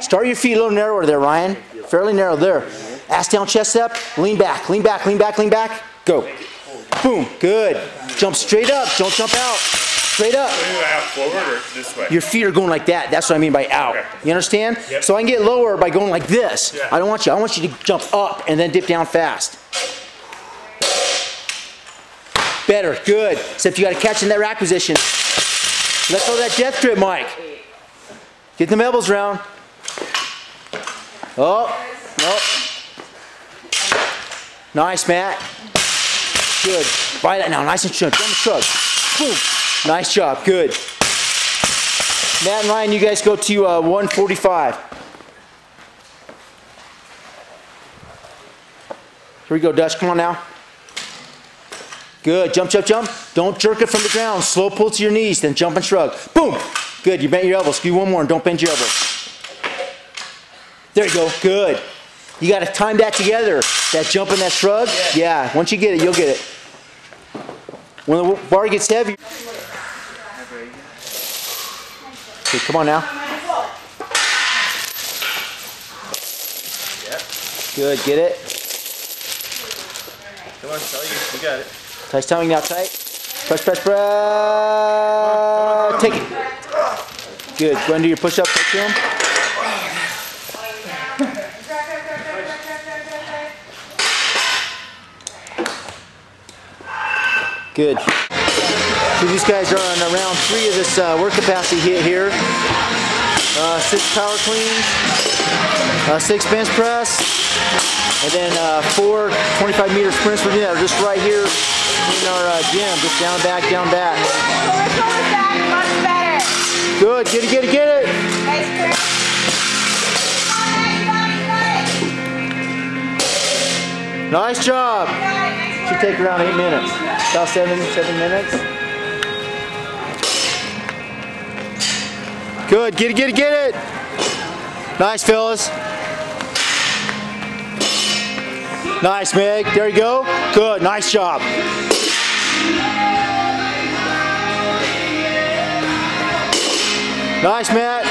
Start your feet a little narrower there, Ryan. Fairly narrow there. Ass down, chest up. Lean back, lean back, lean back, lean back. Go. Boom. Good. Jump straight up. Don't jump out. Straight up. Out forward or this way? Your feet are going like that. That's what I mean by out. Okay. You understand? Yep. So I can get lower by going like this. Yeah. I want you to jump up and then dip down fast. Better. Good. Except you got to catch in that rack position. Let go of that death grip, Mike. Get them elbows round. Oh. Oh. Nice, Matt. Good. Buy that now. Nice and shrug. Down the shrug. Boom. Nice job. Good. Matt and Ryan, you guys go to 145. Here we go, Dutch. Come on now. Good. Jump, jump, jump. Don't jerk it from the ground. Slow pull to your knees, then jump and shrug. Boom. Good. You bent your elbows. Do one more and don't bend your elbows. There you go. Good. You got to time that together. That jump and that shrug. Yeah. Once you get it, you'll get it. When the bar gets heavy. Okay, come on now. Good. Get it. Come on, Sally, you got it. Tight tummy now, tight. Press, press, press. Take it. Good. Go and do your push-up. Take to him. Good. So these guys are on round 3 of this work capacity hit here. 6 power cleans, 6 bench press, and then 4 25-meter sprints. We're doing that just right here in our gym. Just down, back, down, back. Much better. Good. Get it, get it, get it. Nice job. Should take around 8 minutes. About 7 minutes. Good. Get it, get it, get it. Nice, fellas. Nice, Meg. There you go. Good. Nice job. Nice, Matt.